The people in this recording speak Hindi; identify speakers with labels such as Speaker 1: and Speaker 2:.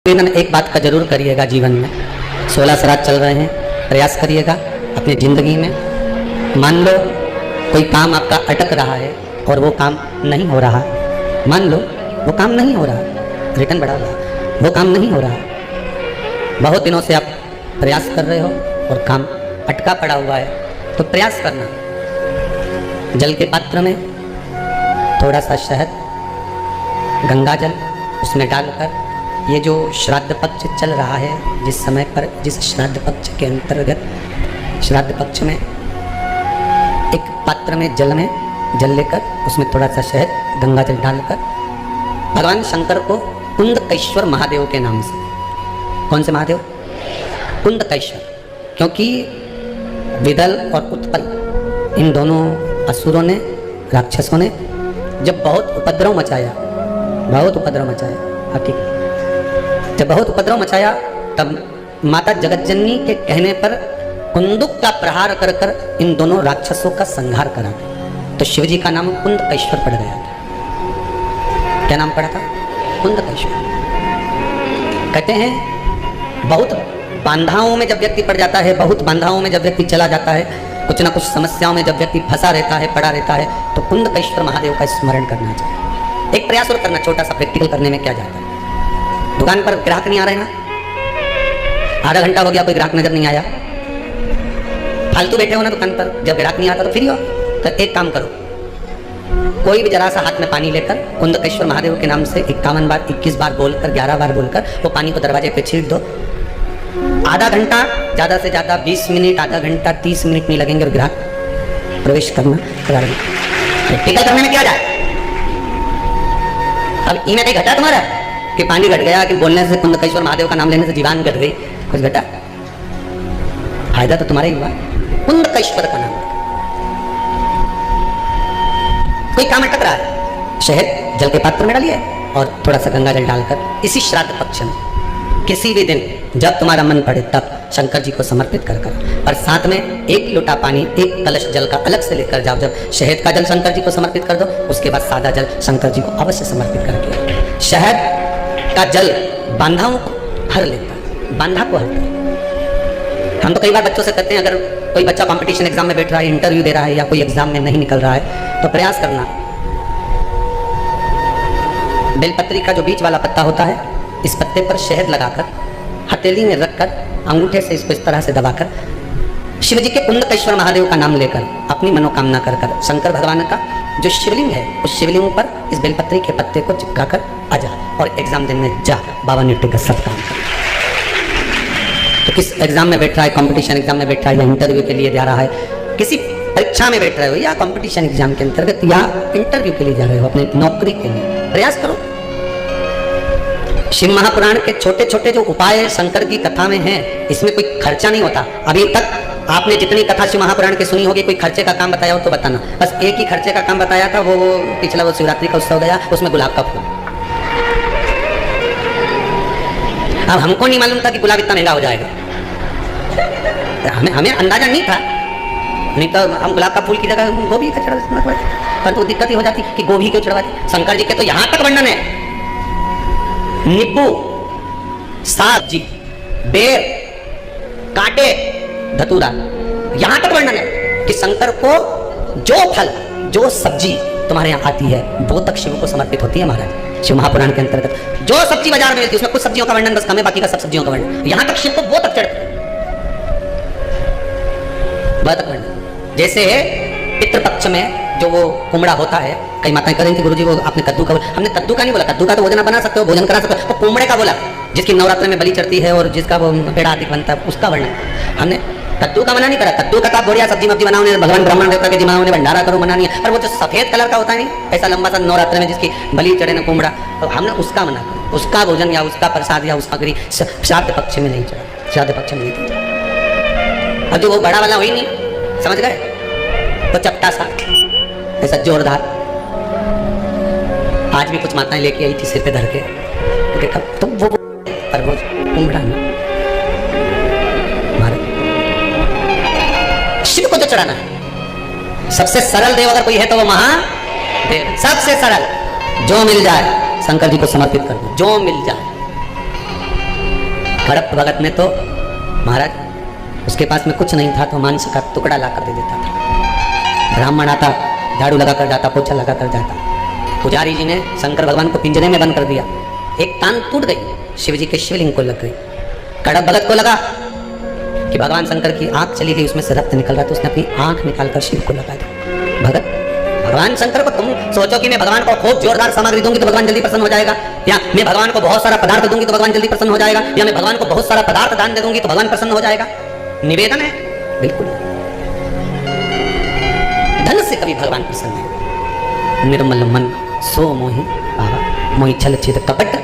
Speaker 1: लेकिन एक बात का जरूर करिएगा जीवन में, 16 श्राद्ध चल रहे हैं, प्रयास करिएगा अपनी जिंदगी में। मान लो कोई काम आपका अटक रहा है और वो काम नहीं हो रहा, मान लो वो काम नहीं हो रहा, रिटर्न बढ़ा रहा, वो काम नहीं हो रहा, बहुत दिनों से आप प्रयास कर रहे हो और काम अटका पड़ा हुआ है, तो प्रयास करना, जल के पात्र में थोड़ा सा शहद, गंगा जल उसमें डालकर, ये जो श्राद्ध पक्ष चल रहा है, जिस समय पर जिस श्राद्ध पक्ष के अंतर्गत श्राद्ध पक्ष में एक पात्र में जल लेकर उसमें थोड़ा सा शहद, गंगा जल डालकर भगवान शंकर को कुंदकेश्वर महादेव के नाम से, कौन से महादेव? कुंदकेश्वर, क्योंकि विदल और उत्पल इन दोनों असुरों ने, राक्षसों ने जब बहुत उपद्रव मचाया, ठीक, जब बहुत उपद्रव मचाया तब माता जगतजननी के कहने पर कुंदुक का प्रहार कर कर इन दोनों राक्षसों का संहार करा, तो शिवजी का नाम कुंदकेश्वर पड़ गया था। क्या नाम पड़ा था? कुंदकेश्वर। कहते हैं बहुत बांधाओं में जब व्यक्ति पड़ जाता है, बहुत बांधाओं में जब व्यक्ति चला जाता है, कुछ ना कुछ समस्याओं में जब व्यक्ति फंसा रहता है, पड़ा रहता है, तो कुंदकेश्वर महादेव का स्मरण करना चाहिए। एक प्रयास और करना, छोटा सा प्रैक्टिकल करने में क्या जाता है। दुकान पर ग्राहक नहीं आ रहे ना, आधा घंटा हो गया कोई ग्राहक नजर नहीं आया, फालतू बैठे हो ना दुकान पर, जब ग्राहक नहीं आता तो फ्री हो, तो एक काम करो, कोई भी जरा सा हाथ में पानी लेकर कुंदकेश्वर महादेव के नाम से 51 बार, 21 बार बोलकर, 11 बार बोलकर वो पानी को दरवाजे पे छीट दो। आधा घंटा, ज्यादा से ज्यादा 20 मिनट, आधा घंटा 30 मिनट नहीं लगेंगे और ग्राहक प्रवेश करना प्रैक्टिकल करने में क्या जाए। अब इनमें कहीं घटा तुम्हारा कि पानी घट गया, कि बोलने से कुंदकेश्वर महादेव का नाम लेने से जीवान घट गई, कुछ घटा? फायदा तो तुम्हारा ही हुआ, कुंदकेश्वर का नाम। कोई काम अटक रहा है, शहद जल के पात्र में डालिए और थोड़ा सा गंगा जल डालकर इसी श्राद्ध पक्ष में किसी भी दिन जब तुम्हारा मन पड़े तब शंकर जी को समर्पित कर और साथ में 1 लोटा पानी, 1 कलश जल का अलग से लेकर जाओ। जब शहद का जल शंकर जी को समर्पित कर दो, उसके बाद सादा जल शंकर जी को अवश्य समर्पित करके। शहद का जल बांधाओं को हर लेता है, बांधा को हरता है। हम तो कई बार बच्चों से कहते हैं, अगर कोई बच्चा कंपटीशन एग्जाम में बैठ रहा है, इंटरव्यू दे रहा है, या कोई एग्जाम में नहीं निकल रहा है, तो प्रयास करना, बेलपत्री का जो बीच वाला पत्ता होता है, इस पत्ते पर शहद लगाकर हथेली में रखकर अंगूठे से इसको इस तरह से दबाकर शिवजी के कुंदकेश्वर महादेव का नाम लेकर अपनी मनोकामना कर शंकर भगवान का जो शिवलिंग है, उस शिवलिंग पर इस बेलपत्री के पत्ते को चिपकाकर आ जा और एग्जाम देने जा, बाबा निट्टी का सब काम कर। तो किस एग्जाम में बैठ रहा है, कंपटीशन एग्जाम में बैठ रहा है, या इंटरव्यू के लिए जा रहा है, किसी परीक्षा में बैठ रहे हो, या कंपटीशन एग्जाम के अंतर्गत, या इंटरव्यू के लिए जा रहे हो, अपनी नौकरी के लिए प्रयास करो। शिव महापुराण के छोटे छोटे जो उपाय शंकर की कथा में हैं, इसमें कोई खर्चा नहीं होता। अभी तक आपने जितनी कथा शिव महापुराण की सुनी होगी, कोई खर्चे का काम बताया हो तो बताना। बस एक ही खर्चे का काम बताया था, वो पिछला वो शिवरात्रि का उत्सव गया, उसमें गुलाब का फूल। अब हमको नहीं मालूम था कि गुलाब इतना महंगा हो जाएगा, हमें अंदाजा नहीं था, नहीं तो हम गुलाब का फूल की जगह गोभी का चढ़ा, पर तो दिक्कत ही हो जाती कि गोभी क्यों चढ़वाती। शंकर जी के तो यहाँ तक वर्णन है, नींबू, सब्जी, बेर, कांटे, धतूरा, यहां तक वर्णन है कि शंकर को जो फल, जो सब्जी तुम्हारे यहाँ आती है, वो तक शिव को समर्पित होती है। महाराज शिव महापुराण के अंतर्गत जो सब्जी बाजार में मिलती है, उसमें कुछ सब्जियों का वर्णन बस कम है, बाकी का सब सब्जियों का वर्णन, यहां तक शिव को वो तक चढ़ती है, वो तक वर्णन। जैसे पितृपक्ष में जो वो कुमड़ा होता है, कई माताएं करेंगी गुरुजी वो आपने कद्दू का, हमने कद्दू का नहीं बोला, कद्दू का तो भोजन बना सकते हो, भोजन करा सकते हो, तो कुमड़े का बोला, जिसकी नवरात्र में बलि चढ़ती है और जिसका वो पेड़ा आदि बनता है, उसका वर्णन। हमने कद्दू का मना नहीं करा, कद्दू का तो आप बढ़िया सब्जी मब्जी बनाओ, भगवान ब्राह्मण देवता के जिमाओं ने भंडारा करो, मना नहीं है। पर वो जो सफेद कलर का होता है नहीं, ऐसा लंबा सा नवरात्र में जिसकी बलि चढ़े ना कुमड़ा, तो हमने उसका मना करा, उसका भोजन या उसका प्रसाद या उसका श्राद्ध पक्ष में नहीं चढ़ा, श्राद्ध पक्ष में नहीं चढ़ा। अब जो वो बड़ा वाला वही नहीं, समझ गए, तो चपटा सा ऐसा जोरदार, आज भी कुछ माताएं लेके आई थी सिर पे धर के, देखा तो वो पर वो कुमड़ा नहीं, शिव को तो चढ़ाना है। सबसे सरल देव अगर कोई है तो वो महादेव, सबसे सरल, जो मिल जाए शंकर जी को समर्पित कर दो, जो मिल जाए। कडप भगत ने तो महाराज उसके पास में कुछ नहीं था तो मांस का टुकड़ा ला कर दे देता था। ब्राह्मण आता, झाड़ू लगा कर जाता, पोछा लगा कर जाता। पुजारी जी ने शंकर भगवान को पिंजरे में बंद कर दिया, एक टांग टूट गई, शिव जी के शिवलिंग को लग गई। कडप भगत को लगा कि भगवान शंकर की आंख चली गई, उसमें से रक्त निकल रहा, तो उसने अपनी आंख निकालकर शिव को लगा दी। भगत, भगवान शंकर को तुम सोचो कि मैं भगवान को खूब जोरदार सामग्री दूंगी तो भगवान जल्दी प्रसन्न हो जाएगा, या मैं भगवान को बहुत सारा पदार्थ दूंगी तो भगवान जल्दी प्रसन्न हो जाएगा, या मैं भगवान को बहुत सारा पदार्थ दान दे दूंगी तो भगवान प्रसन्न हो जाएगा। निवेदन है, बिल्कुल धन से कभी भगवान प्रसन्न है। निर्मल मन सो मोहि बाबा, मोहि छल छिद कपट